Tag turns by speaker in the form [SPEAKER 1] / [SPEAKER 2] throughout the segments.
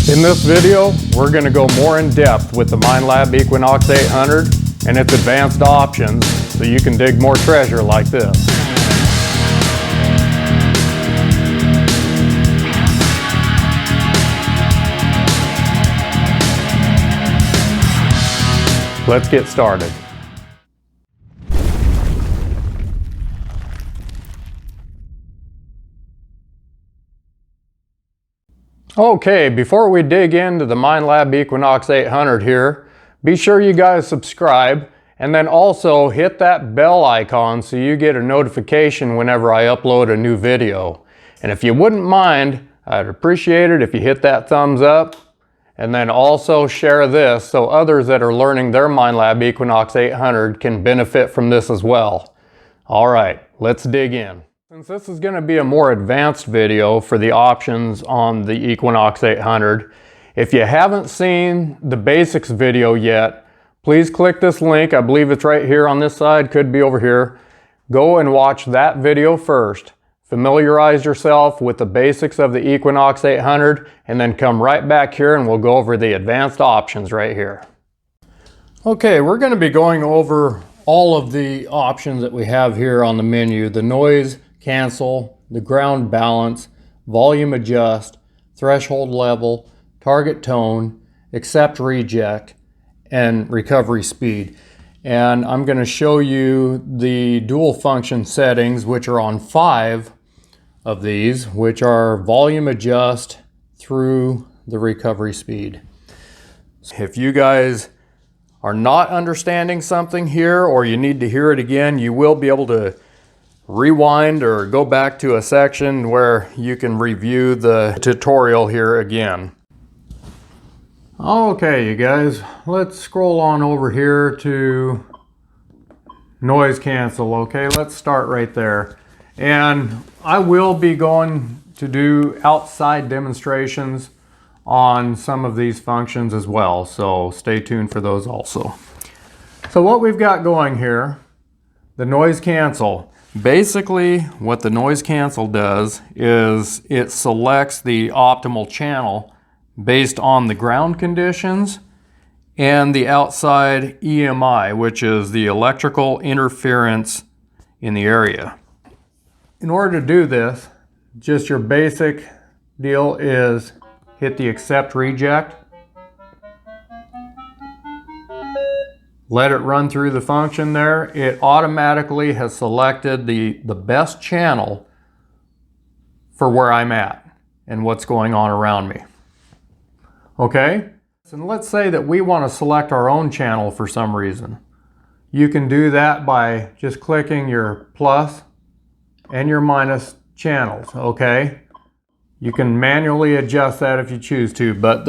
[SPEAKER 1] In this video, we're going to go more in depth with the Minelab Equinox 800 and its advanced options so you can dig more treasure like this. Let's get started. Okay, before we dig into the Minelab Equinox 800 here, be sure you guys subscribe and then also hit that bell icon so you get a notification whenever I upload a new video. And if you wouldn't mind, I'd appreciate it if you hit that thumbs up and then also share this so others that are learning their Minelab Equinox 800 can benefit from this as well. All right, let's dig in. Since this is going to be a more advanced video for the options on the Equinox 800, if you haven't seen the basics video yet, please click this link. I believe it's right here on this side, could be over here. Go and watch that video first. Familiarize yourself with the basics of the Equinox 800 and then come right back here and we'll go over the advanced options right here. Okay, we're going to be going over all of the options that we have here on the menu. The noise cancel, the ground balance, volume adjust, threshold level, target tone, accept reject, and recovery speed. And I'm going to show you the dual function settings, which are on 5 of these, which are volume adjust through the recovery speed. If you guys are not understanding something here or you need to hear it again, you will be able to rewind or go back to a section where you can review the tutorial here again. Okay, you guys, let's scroll on over here to noise cancel. Okay, let's start right there. And I will be going to do outside demonstrations on some of these functions as well, so stay tuned for those also. So what we've got going here, the noise cancel. Basically, what the noise cancel does is it selects the optimal channel based on the ground conditions and the outside EMI, which is the electrical interference in the area. In order to do this, just your basic deal is hit the accept reject. Let it run through the function there. It automatically has selected the best channel for where I'm at and what's going on around me. Okay? And let's say that we want to select our own channel for some reason. You can do that by just clicking your plus and your minus channels, okay? You can manually adjust that if you choose to, but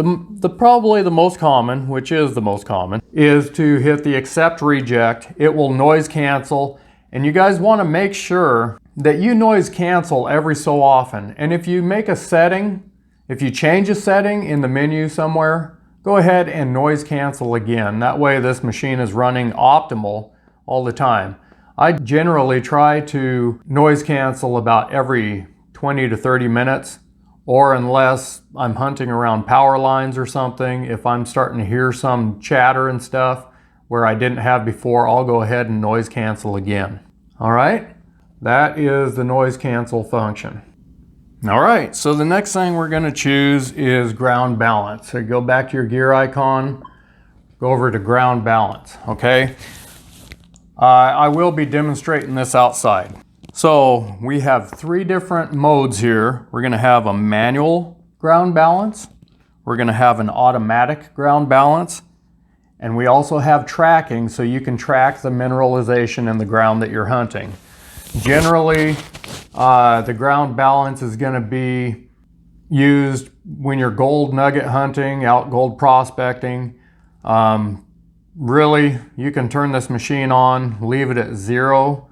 [SPEAKER 1] probably the most common, which is the most common, is to hit the accept reject. It will noise cancel, and you guys want to make sure that you noise cancel every so often. And if you make a setting, if you change a setting in the menu somewhere, go ahead and noise cancel again. That way this machine is running optimal all the time. I generally try to noise cancel about every 20 to 30 minutes. Or unless I'm hunting around power lines or something, if I'm starting to hear some chatter and stuff where I didn't have before, I'll go ahead and noise cancel again. All right, that is the noise cancel function. All right, so the next thing we're going to choose is ground balance. So go back to your gear icon, go over to ground balance, okay? I will be demonstrating this outside. So we have 3 different modes here. We're going to have a manual ground balance. We're going to have an automatic ground balance. And we also have tracking, so you can track the mineralization in the ground that you're hunting. Generally, the ground balance is going to be used when you're gold nugget hunting, out gold prospecting. Really, you can turn this machine on, leave it at 0,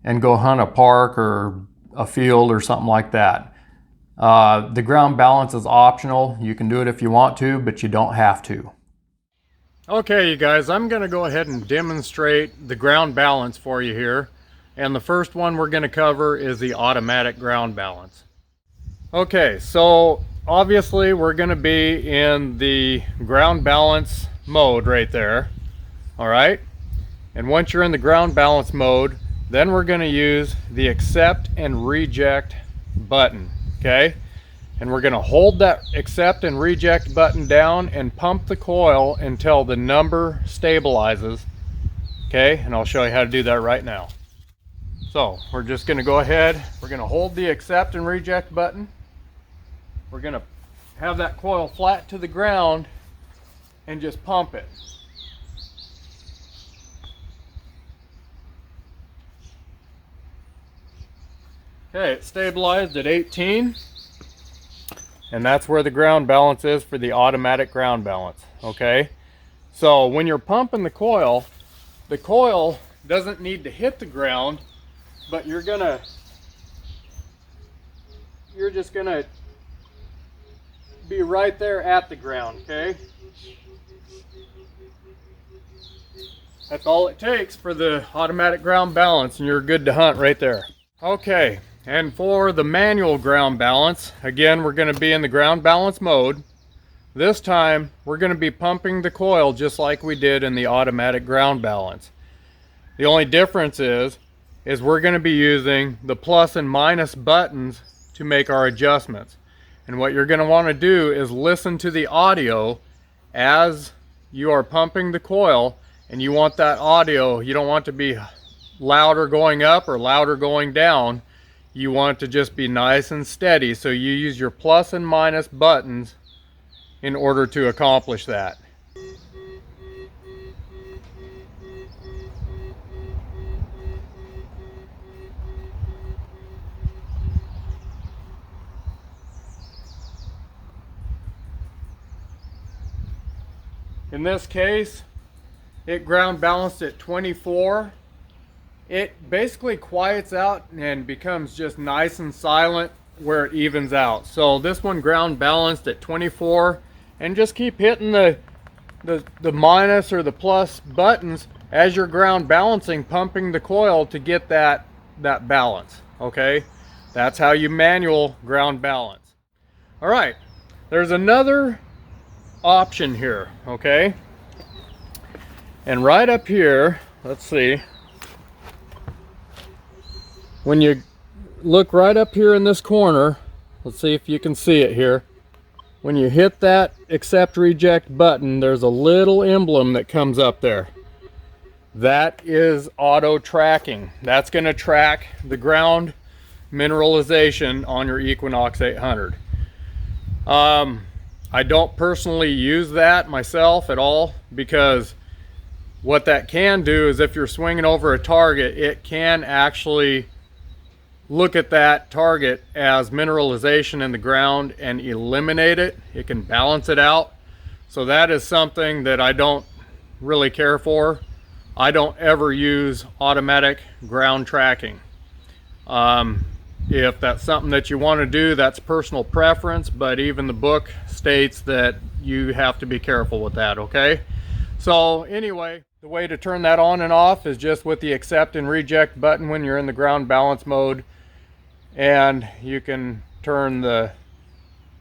[SPEAKER 1] and go hunt a park or a field or something like that. The ground balance is optional. You can do it if you want to, but you don't have to. Okay, you guys, I'm going to go ahead and demonstrate the ground balance for you here. And the first one we're going to cover is the automatic ground balance. Okay, so obviously we're going to be in the ground balance mode right there. All right. And once you're in the ground balance mode, then we're going to use the accept and reject button. Okay. And we're going to hold that accept and reject button down and pump the coil until the number stabilizes. Okay. And I'll show you how to do that right now. So we're just going to go ahead. We're going to hold the accept and reject button. We're going to have that coil flat to the ground and just pump it. Okay, it's stabilized at 18, and that's where the ground balance is for the automatic ground balance. Okay, so when you're pumping the coil doesn't need to hit the ground, but you're just gonna be right there at the ground. Okay, that's all it takes for the automatic ground balance, and you're good to hunt right there. Okay. And for the manual ground balance, again, we're going to be in the ground balance mode. This time, we're going to be pumping the coil just like we did in the automatic ground balance. The only difference is we're going to be using the plus and minus buttons to make our adjustments. And what you're going to want to do is listen to the audio as you are pumping the coil, and you want that audio, you don't want to be louder going up or louder going down. You want to just be nice and steady, so you use your plus and minus buttons in order to accomplish that. In this case, it ground balanced at 24. It basically quiets out and becomes just nice and silent where it evens out. So this one ground balanced at 24, and just keep hitting the minus or the plus buttons as you're ground balancing, pumping the coil to get that balance. Okay, that's how you manual ground balance. All right, there's another option here. Okay, and right up here, let's see. When you look right up here in this corner, let's see if you can see it here. When you hit that accept reject button, there's a little emblem that comes up there. That is auto tracking. That's going to track the ground mineralization on your Equinox 800. I don't personally use that myself at all, because what that can do is if you're swinging over a target, it can actually look at that target as mineralization in the ground and eliminate it. It can balance it out. So that is something that I don't really care for. I don't ever use automatic ground tracking. If that's something that you want to do, that's personal preference, but even the book states that you have to be careful with that. Okay, so anyway, the way to turn that on and off is just with the accept and reject button when you're in the ground balance mode. And you can turn the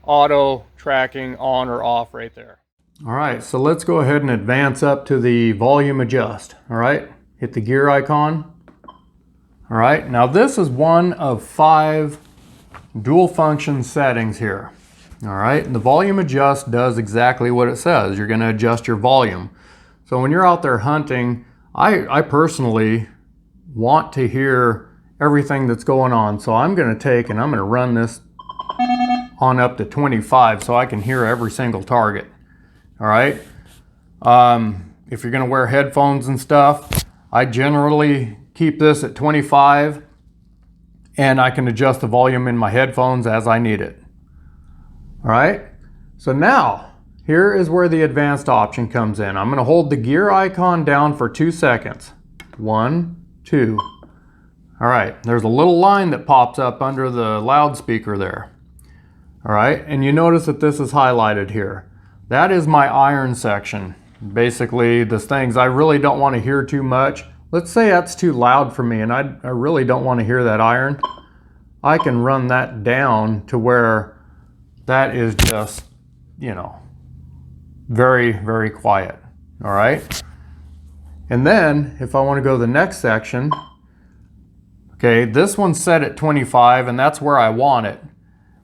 [SPEAKER 1] auto tracking on or off right there. All right, so let's go ahead and advance up to the volume adjust. All right, hit the gear icon. All right, now this is one of 5 dual function settings here. All right, and the volume adjust does exactly what it says. You're going to adjust your volume. So when you're out there hunting, I personally want to hear everything that's going on. So I'm going to take and I'm going to run this on up to 25 so I can hear every single target. All right. If you're going to wear headphones and stuff, I generally keep this at 25, and I can adjust the volume in my headphones as I need it. All right. So now here is where the advanced option comes in. I'm going to hold the gear icon down for 2 seconds. 1, 2. All right, there's a little line that pops up under the loudspeaker there. All right, and you notice that this is highlighted here. That is my iron section. Basically, the things I really don't want to hear too much. Let's say that's too loud for me and I really don't want to hear that iron. I can run that down to where that is just, you know, very, very quiet. All right. And then if I want to go to the next section, okay, this one's set at 25, and that's where I want it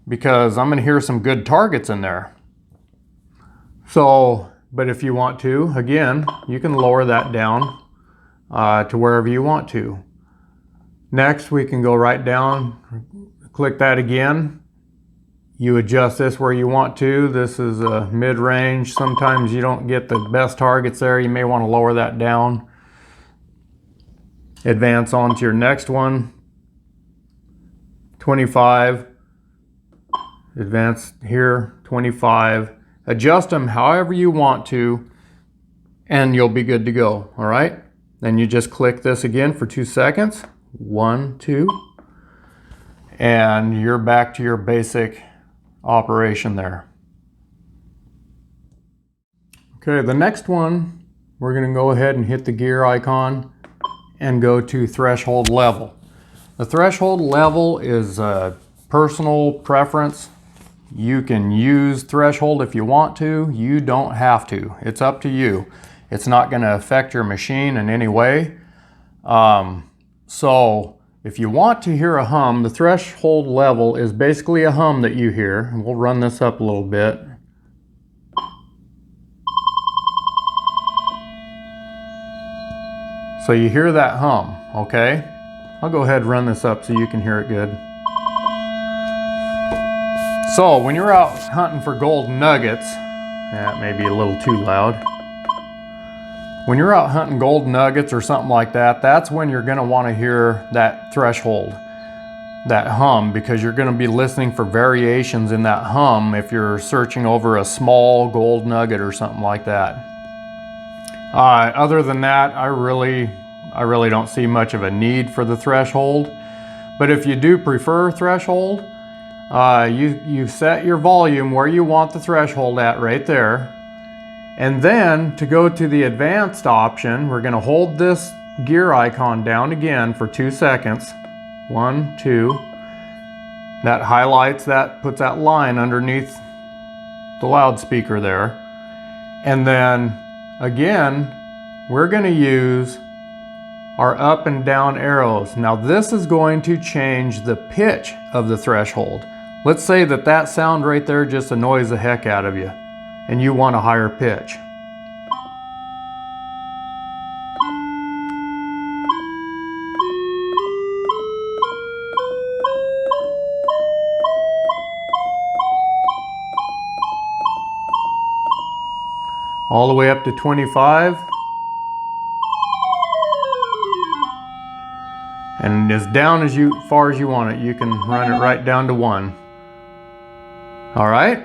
[SPEAKER 1] because I'm going to hear some good targets in there. So, but if you want to, again, you can lower that down to wherever you want to. Next, we can go right down, click that again. You adjust this where you want to. This is a mid-range. Sometimes you don't get the best targets there. You may want to lower that down. Advance on to your next one. 25. Advance here, 25. Adjust them however you want to, and you'll be good to go, all right? Then you just click this again for 2 seconds. 1, 2. And you're back to your basic operation there. Okay, the next one, we're going to go ahead and hit the gear icon and go to threshold level. The threshold level is a personal preference. You can use threshold if you want to. You don't have to. It's up to you. It's not going to affect your machine in any way. So if you want to hear a hum, the threshold level is basically a hum that you hear. And we'll run this up a little bit. So you hear that hum, okay? I'll go ahead and run this up so you can hear it good. So when you're out hunting for gold nuggets, that may be a little too loud. When you're out hunting gold nuggets or something like that, that's when you're going to want to hear that threshold, that hum, because you're going to be listening for variations in that hum if you're searching over a small gold nugget or something like that. Other than that, I really don't see much of a need for the threshold. But if you do prefer threshold, you set your volume where you want the threshold at right there. And then to go to the advanced option, we're going to hold this gear icon down again for 2 seconds. 1, 2. That highlights that, puts that line underneath the loudspeaker there. And then again, we're going to use our up and down arrows. Now this is going to change the pitch of the threshold. Let's say that sound right there just annoys the heck out of you and you want a higher pitch. All the way up to 25. And as down as far as you want it, you can run it right down to 1. All right.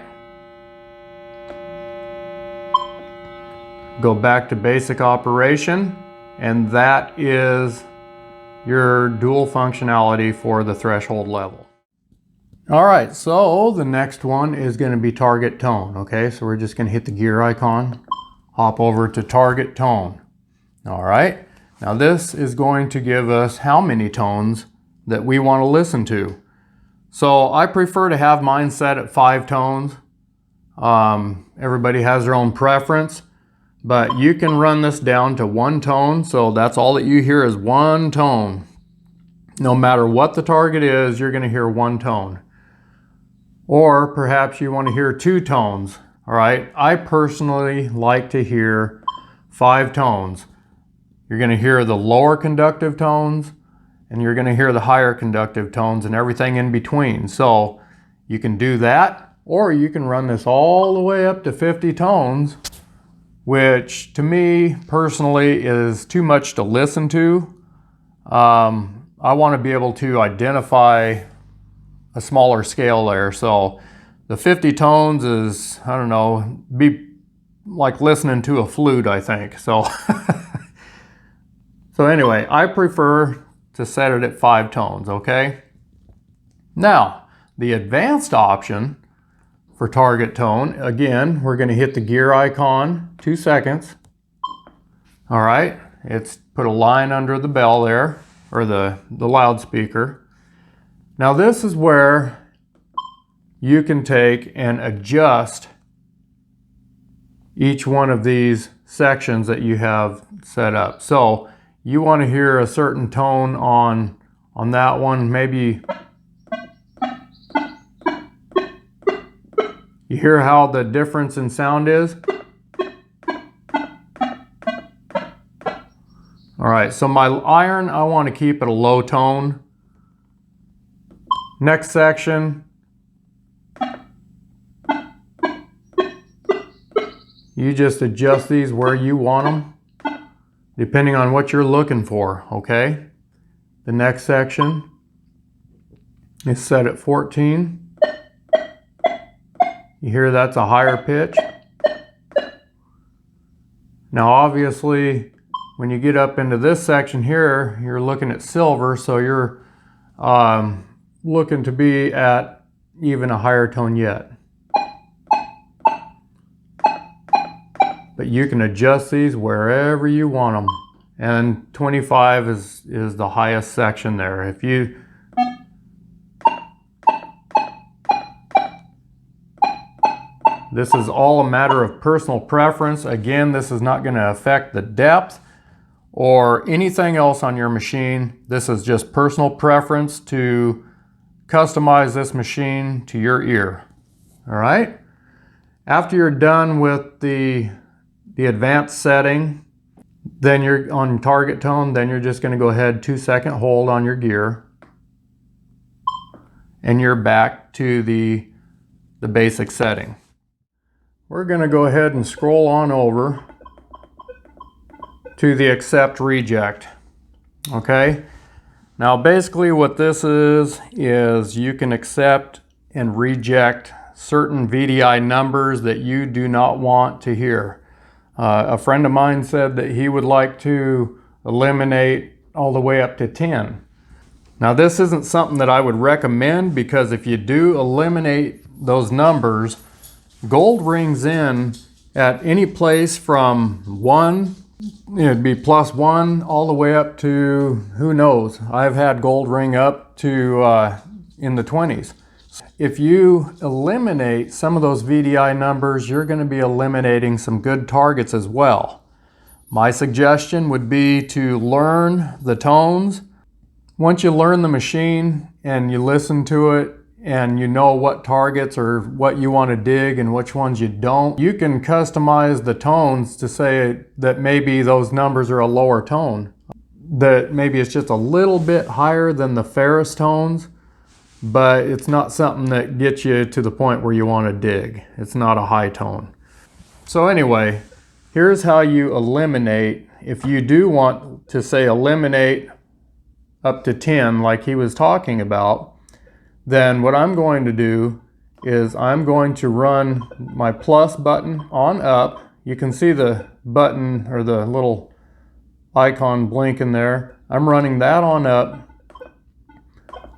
[SPEAKER 1] Go back to basic operation, and that is your dual functionality for the threshold level. All right, so the next one is going to be target tone. Okay, so we're just going to hit the gear icon, hop over to target tone. All right, now this is going to give us how many tones that we want to listen to. So I prefer to have mine set at 5 tones. Everybody has their own preference, but you can run this down to 1 tone. So that's all that you hear is 1 tone. No matter what the target is, you're going to hear 1 tone. Or perhaps you want to hear 2 tones. All right, I personally like to hear 5 tones. You're going to hear the lower conductive tones, and you're going to hear the higher conductive tones and everything in between. So you can do that, or you can run this all the way up to 50 tones, which to me personally is too much to listen to. I want to be able to identify a smaller scale there. So the 50 tones is, I don't know, be like listening to a flute, I think. So, so anyway, I prefer to set it at 5 tones, okay? Now, the advanced option for target tone, again, we're going to hit the gear icon, 2 seconds. All right, it's put a line under the bell there, or the loudspeaker. Now this is where you can take and adjust each one of these sections that you have set up. So you want to hear a certain tone on that one. Maybe you hear how the difference in sound is? All right, so my iron, I want to keep at a low tone. Next section, you just adjust these where you want them, depending on what you're looking for, okay? The next section is set at 14. You hear that's a higher pitch. Now obviously, when you get up into this section here, you're looking at silver, so you're looking to be at even a higher tone yet. But you can adjust these wherever you want them. And 25 is the highest section there. If you This is all a matter of personal preference. Again, this is not going to affect the depth or anything else on your machine. This is just personal preference to customize this machine to your ear. All right? After you're done with the advanced setting, then you're on target tone, then you're just going to go ahead 2-second hold on your gear, and you're back to the basic setting. We're going to go ahead and scroll on over to the accept reject. Okay, now basically what this is you can accept and reject certain VDI numbers that you do not want to hear. A friend of mine said that he would like to eliminate all the way up to 10. Now this isn't something that I would recommend, because if you do eliminate those numbers, gold rings in at any place from 1, it'd be +1, all the way up to, who knows, I've had gold ring up to in the 20s. If you eliminate some of those VDI numbers, you're going to be eliminating some good targets as well. My suggestion would be to learn the tones. Once you learn the machine and you listen to it and you know what targets or what you want to dig and which ones you don't, you can customize the tones to say that maybe those numbers are a lower tone, that maybe it's just a little bit higher than the fairest tones, but it's not something that gets you to the point where you want to dig. It's not a high tone. So anyway, here's how you eliminate. If you do want to say eliminate up to 10 like he was talking about, then what I'm going to do is I'm going to run my plus button on up. You can see the button or the little icon blinking there. I'm running that on up.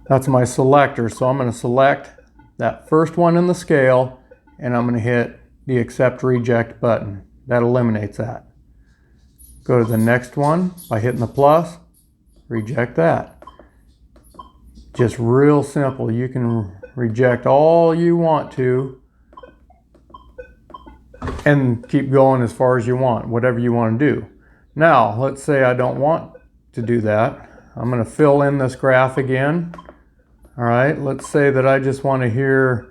[SPEAKER 1] That's my selector, so I'm going to select that first one in the scale, and I'm going to hit the accept reject button. That eliminates that. Go to the next one by hitting the plus, reject that. Just real simple. You can reject all you want to and keep going as far as you want, whatever you want to do. Now, let's say I don't want to do that. I'm going to fill in this graph again. All right, let's say that I just want to hear,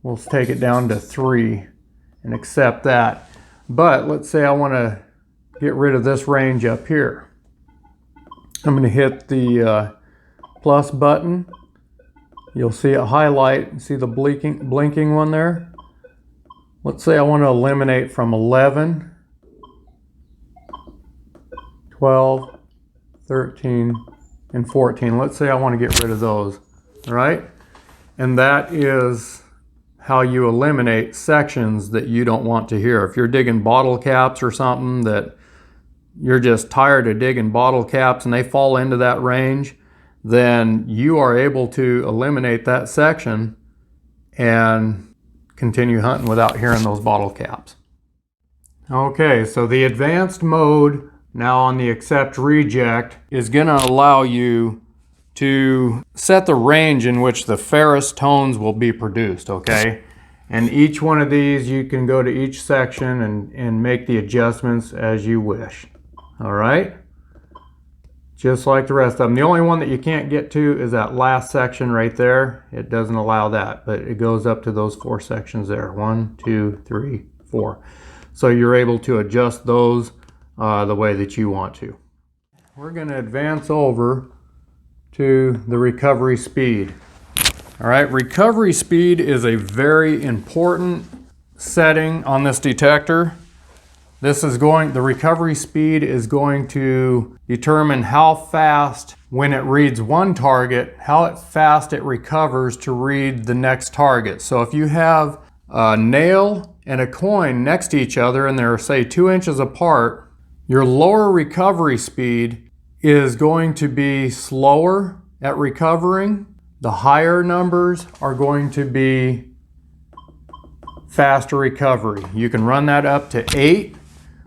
[SPEAKER 1] we'll take it down to 3 and accept that. But let's say I want to get rid of this range up here. I'm going to hit the plus button. You'll see it highlight. See the blinking one there? Let's say I want to eliminate from 11, 12, 13, and 14. Let's say I want to get rid of those. All right? And that is how you eliminate sections that you don't want to hear. If you're digging bottle caps or something that you're just tired of digging bottle caps and they fall into that range, then you are able to eliminate that section and continue hunting without hearing those bottle caps. Okay, so the advanced mode now on the accept reject is going to allow you to set the range in which the fairest tones will be produced, okay? And each one of these, you can go to each section and make the adjustments as you wish, all right? Just like the rest of them. The only one that you can't get to is that last section right there. It doesn't allow that, but it goes up to those 4 sections there. 1, 2, 3, 4. So you're able to adjust those the way that you want to. We're going to advance over to the recovery speed. All right, recovery speed is a very important setting on this detector. The recovery speed is going to determine how fast, when it reads one target, how fast it recovers to read the next target. So if you have a nail and a coin next to each other and they're, say, 2 inches apart, your lower recovery speed is going to be slower at recovering. The higher numbers are going to be faster recovery. You can run that up to 8,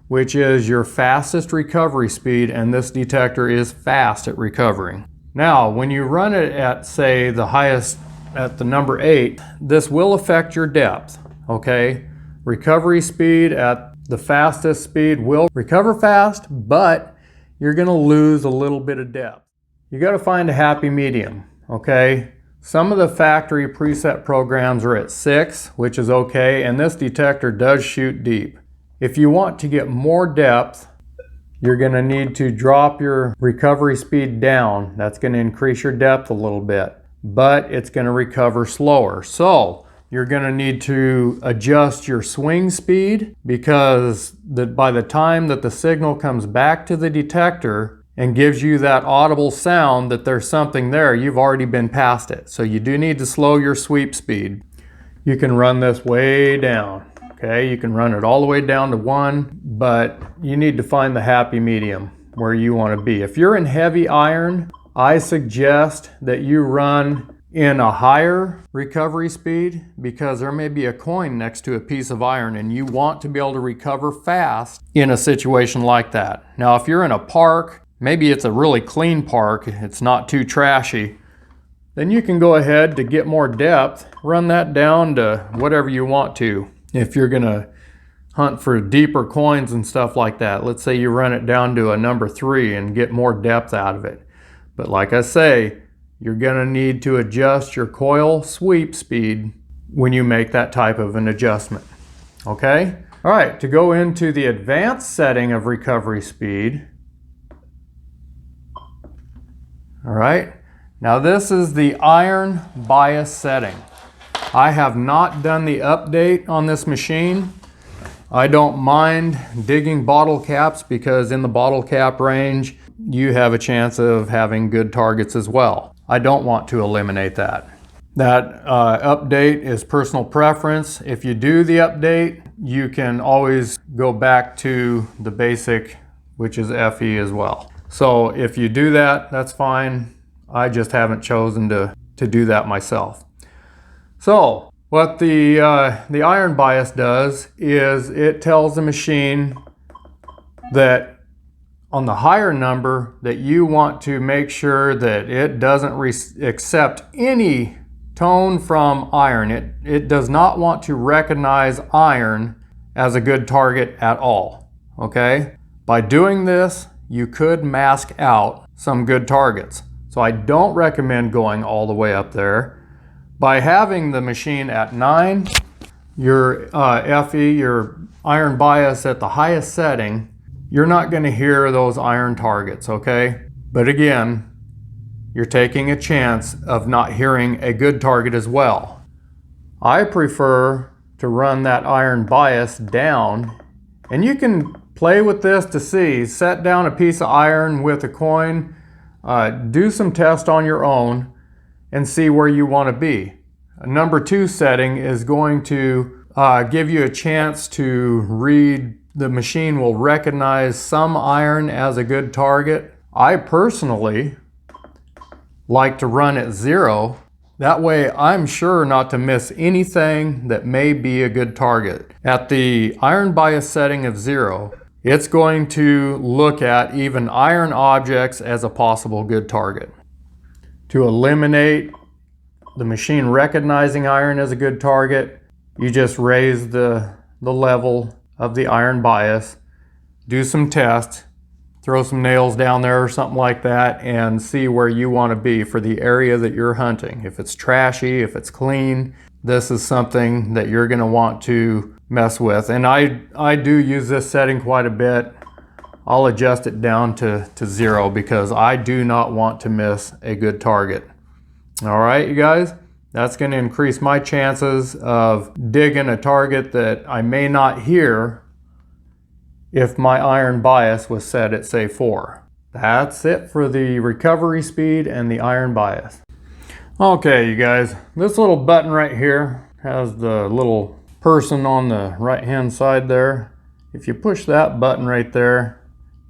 [SPEAKER 1] which is your fastest recovery speed, and this detector is fast at recovering. Now, when you run it at, say, the highest, at the number 8, this will affect your depth, okay? Recovery speed at the fastest speed will recover fast, but you're gonna lose a little bit of depth. You gotta find a happy medium, okay? Some of the factory preset programs are at 6, which is okay, and this detector does shoot deep. If you want to get more depth, you're going to need to drop your recovery speed down. That's going to increase your depth a little bit, but it's going to recover slower. So you're going to need to adjust your swing speed, because by the time that the signal comes back to the detector and gives you that audible sound that there's something there, you've already been past it. So you do need to slow your sweep speed. You can run this way down. Okay, you can run it all the way down to 1, but you need to find the happy medium where you want to be. If you're in heavy iron, I suggest that you run in a higher recovery speed, because there may be a coin next to a piece of iron and you want to be able to recover fast in a situation like that. Now, if you're in a park, maybe it's a really clean park, it's not too trashy, then you can go ahead to get more depth, run that down to whatever you want to. If you're going to hunt for deeper coins and stuff like that, let's say you run it down to a number 3 and get more depth out of it. But like I say, you're going to need to adjust your coil sweep speed when you make that type of an adjustment. Okay? All right, to go into the advanced setting of recovery speed. All right, now this is the iron bias setting. I have not done the update on this machine. I don't mind digging bottle caps, because in the bottle cap range, you have a chance of having good targets as well. I don't want to eliminate that. That update is personal preference. If you do the update, you can always go back to the basic, which is FE as well. So if you do that, that's fine. I just haven't chosen to do that myself. So what the iron bias does is it tells the machine that on the higher number that you want to make sure that it doesn't accept any tone from iron. It does not want to recognize iron as a good target at all, okay? By doing this, you could mask out some good targets. So I don't recommend going all the way up there. By having the machine at 9, your FE, your iron bias at the highest setting, you're not going to hear those iron targets, okay? But again, you're taking a chance of not hearing a good target as well. I prefer to run that iron bias down, and you can play with this to see. Set down a piece of iron with a coin, do some tests on your own, and see where you want to be. A number 2 setting is going to give you a chance to read. The machine will recognize some iron as a good target. I personally like to run at 0. That way I'm sure not to miss anything that may be a good target. At the iron bias setting of 0, it's going to look at even iron objects as a possible good target. To eliminate the machine recognizing iron as a good target, you just raise the level of the iron bias, do some tests, throw some nails down there or something like that, and see where you want to be for the area that you're hunting. If it's trashy, if it's clean, this is something that you're going to want to mess with. And I do use this setting quite a bit. I'll adjust it down to 0 because I do not want to miss a good target. All right, you guys, that's going to increase my chances of digging a target that I may not hear if my iron bias was set at, say, 4. That's it for the recovery speed and the iron bias. Okay, you guys, this little button right here has the little person on the right-hand side there. If you push that button right there,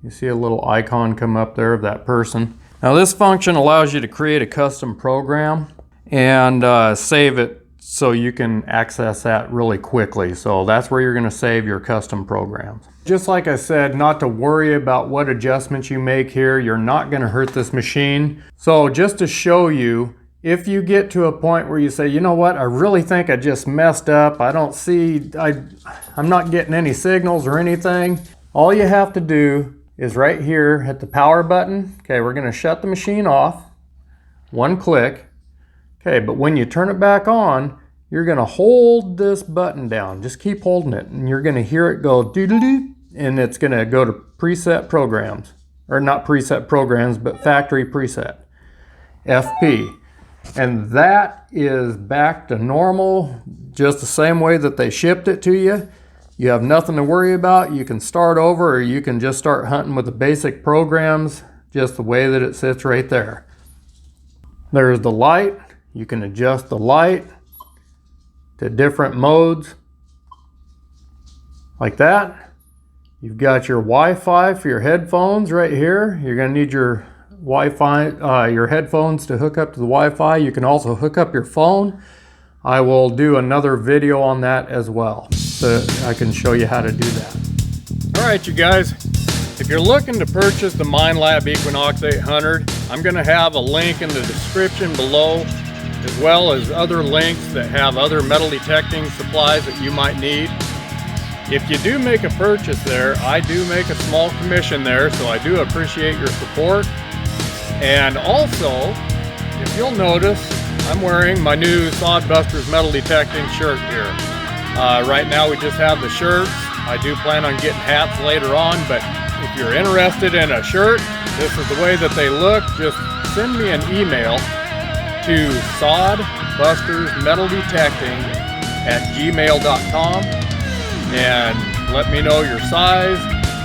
[SPEAKER 1] you see a little icon come up there of that person. Now this function allows you to create a custom program and save it so you can access that really quickly. So that's where you're going to save your custom programs. Just like I said, not to worry about what adjustments you make here. You're not going to hurt this machine. So just to show you, if you get to a point where you say, you know what, I really think I just messed up. I don't see, I'm not getting any signals or anything. All you have to do is right here, hit the power button. Okay, we're gonna shut the machine off. One click. Okay, but when you turn it back on, you're gonna hold this button down. Just keep holding it, and you're gonna hear it go doo-doo-doo, and it's gonna go to preset programs. Or not preset programs, but factory preset. FP. And that is back to normal, just the same way that they shipped it to you. You have nothing to worry about. You can start over, or you can just start hunting with the basic programs, just the way that it sits right there. There's the light. You can adjust the light to different modes, like that. You've got your Wi-Fi for your headphones right here. You're gonna need your Wi-Fi, your headphones to hook up to the Wi-Fi. You can also hook up your phone. I will do another video on that as well, so I can show you how to do that. All right, you guys, if you're looking to purchase the Minelab Equinox 800, I'm gonna have a link in the description below, as well as other links that have other metal detecting supplies that you might need. If you do make a purchase there, I do make a small commission there, so I do appreciate your support. And also, if you'll notice, I'm wearing my new Sod Busters Metal Detecting shirt here. Right now we just have the shirts. I do plan on getting hats later on, but if you're interested in a shirt, this is the way that they look. Just send me an email to sodbustersmetaldetecting@gmail.com and let me know your size,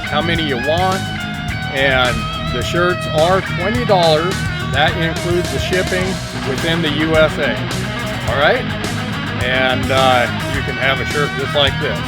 [SPEAKER 1] how many you want, and the shirts are $20. That includes the shipping within the USA. All right? And you can have a shirt just like this.